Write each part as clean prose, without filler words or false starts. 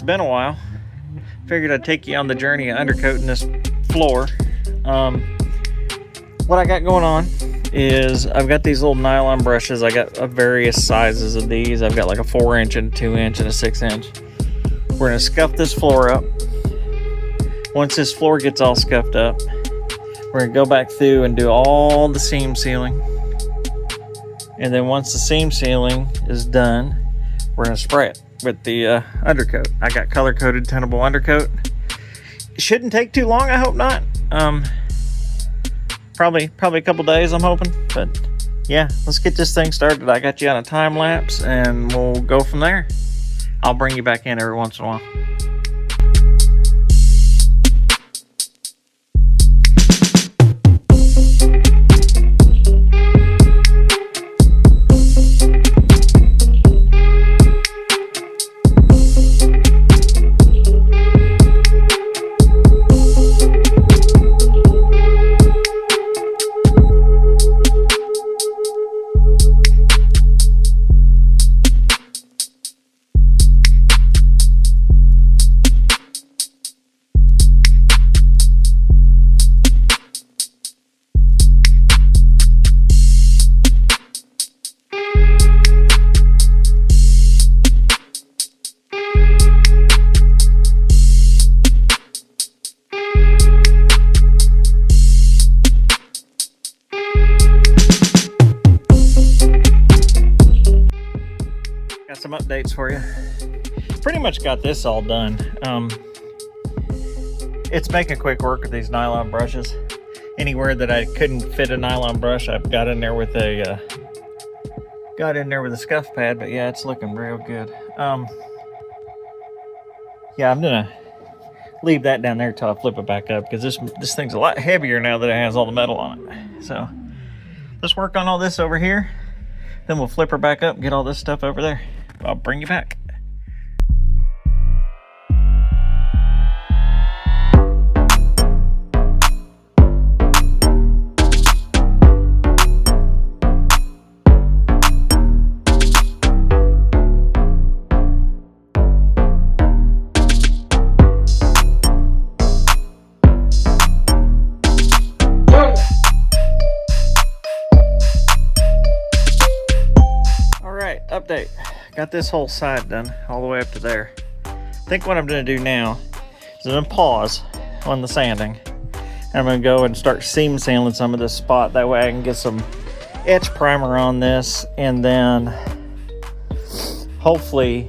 been a while. Figured I'd take you on the journey of undercoating this floor. What I got going on is I've got these little nylon brushes. I got various sizes of these. I've got like a 4-inch and a 2-inch and a 6-inch. We're gonna scuff this floor up. Once this floor gets all scuffed up, we're gonna go back through and do all the seam sealing. And then once the seam sealing is done, we're gonna spray it with the undercoat. I got color-coded tenable undercoat. It shouldn't take too long, I hope not. Probably a couple days, I'm hoping. But yeah, let's get this thing started. I got you on a time lapse and we'll go from there. I'll bring you back in every once in a while. Some updates for you. Pretty much got this all done. It's making quick work with these nylon brushes. Anywhere that I couldn't fit a nylon brush, I've got in there with a scuff pad. But yeah, it's looking real good. Yeah, I'm gonna leave that down there till I flip it back up because this thing's a lot heavier now that it has all the metal on it. So let's work on all this over here. Then we'll flip her back up and get all this stuff over there. I'll bring you back. All right, update. Got this whole side done all the way up to there. I think what I'm going to do now is I'm going to pause on the sanding. And I'm going to go and start seam sealing some of this spot. That way I can get some etch primer on this. And then hopefully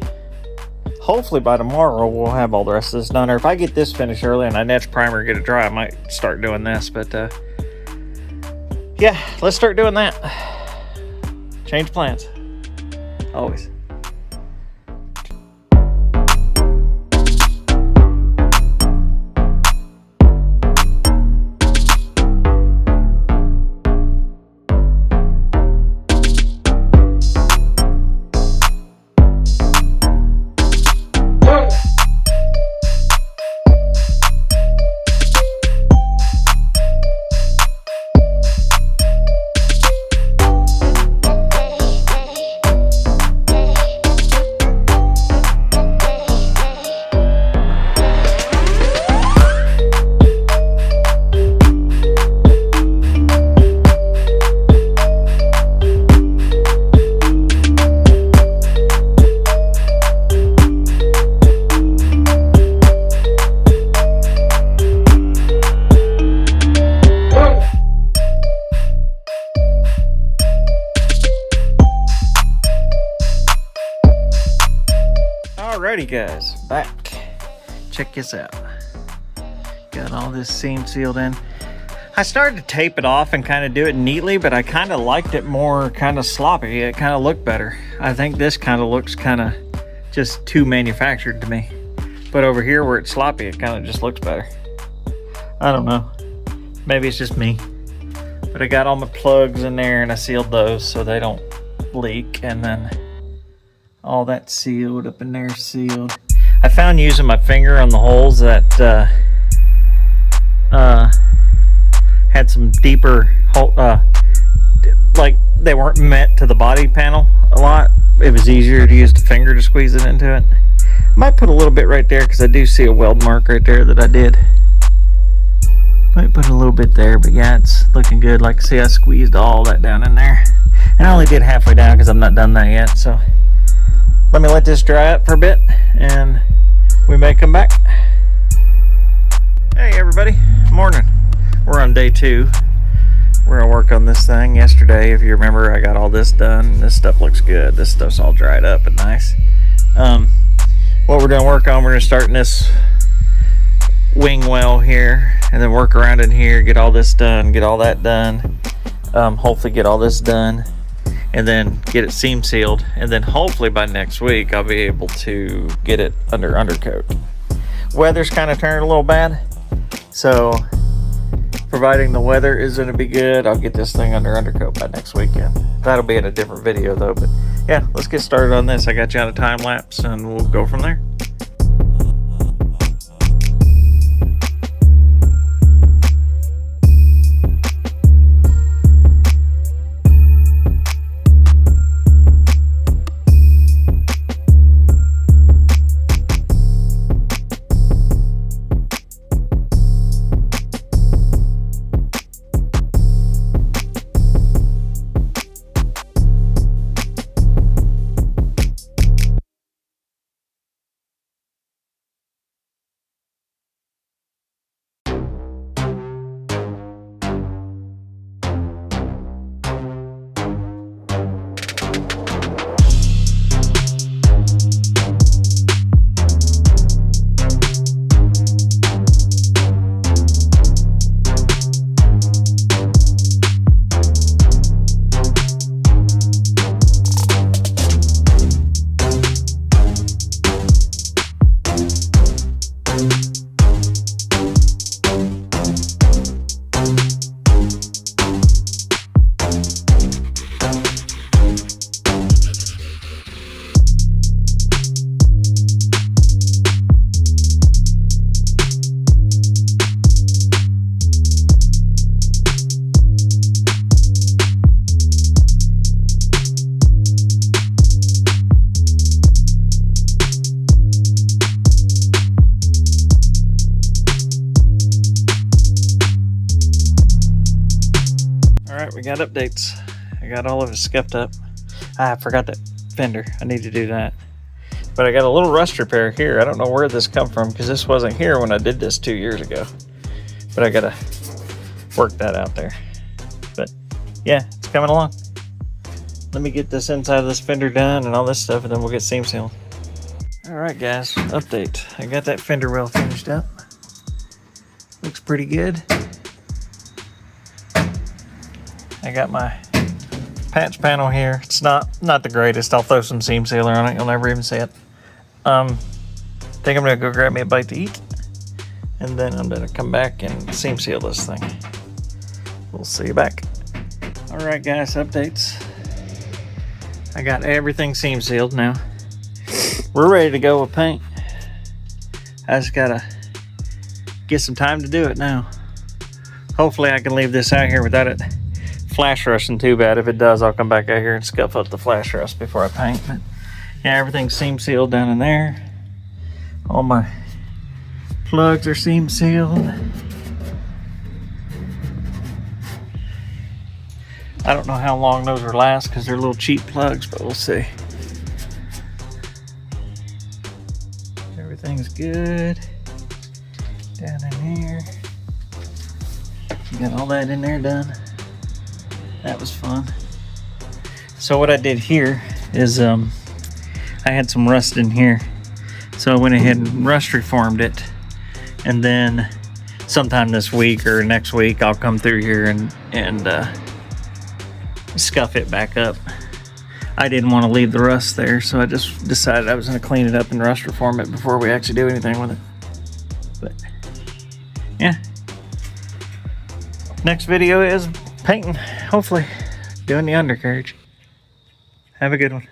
by tomorrow we'll have all the rest of this done. Or if I get this finished early and I etch primer and get it dry, I might start doing this. But yeah, let's start doing that. Change plans. Always. Alrighty guys, back. Check this out. Got all this seam sealed in. I started to tape it off and kind of do it neatly, but I kind of liked it more kind of sloppy. It kind of looked better. I think this kind of looks kind of just too manufactured to me. But over here where it's sloppy, it kind of just looks better. I don't know. Maybe it's just me. But I got all my plugs in there and I sealed those so they don't leak. And then all that sealed up in there, sealed. I found using my finger on the holes that had some deeper hole, like they weren't met to the body panel a lot. It was easier to use the finger to squeeze it into it. Might put a little bit right there because I do see a weld mark right there that I did. Might put a little bit there, but yeah, it's looking good. Like, see, I squeezed all that down in there. And I only did halfway down because I'm not done that yet. So let me let this dry up for a bit and we may come back. Hey everybody, morning. We're on day 2. We're gonna work on this thing. Yesterday, if you remember, I got all this done. This stuff looks good. This stuff's all dried up and nice. What we're gonna work on, we're gonna start in this wing well here and then work around in here, get all this done, get all that done, hopefully get all this done and then get it seam sealed, and then hopefully by next week I'll be able to get it under undercoat. Weather's kind of turned a little bad, so providing the weather is going to be good, I'll get this thing under undercoat by next weekend. That'll be in a different video though, but yeah, let's get started on this. I got you on a time lapse and we'll go from there. We got updates. I got all of it scuffed up. I forgot that fender. I need to do that. But I got a little rust repair here. I don't know where this come from because this wasn't here when I did this 2 years ago. But I gotta work that out there. But yeah, it's coming along. Let me get this inside of this fender done and all this stuff, and then we'll get seam sealed. All right, guys, update. I got that fender well finished up. Looks pretty good. I got my patch panel here. It's not the greatest. I'll throw some seam sealer on it. You'll never even see it. Think I'm gonna go grab me a bite to eat, and then I'm gonna come back and seam seal this thing. We'll see you back. All right, guys, updates. I got everything seam sealed now. We're ready to go with paint. I just gotta get some time to do it now. Hopefully I can leave this out here without it flash rushing too bad. If it does, I'll come back out here and scuff up the flash rust before I paint. But yeah, everything's seam sealed down in there. All my plugs are seam sealed. I don't know how long those will last because they're little cheap plugs, but we'll see. Everything's good down in here. Got all that in there done. That was fun. So what I did here is I had some rust in here, so I went ahead and rust reformed it, and then sometime this week or next week I'll come through here and scuff it back up. I didn't want to leave the rust there, so I just decided I was going to clean it up and rust reform it before we actually do anything with it. But yeah, next video is painting, hopefully doing the undercarriage. Have a good one.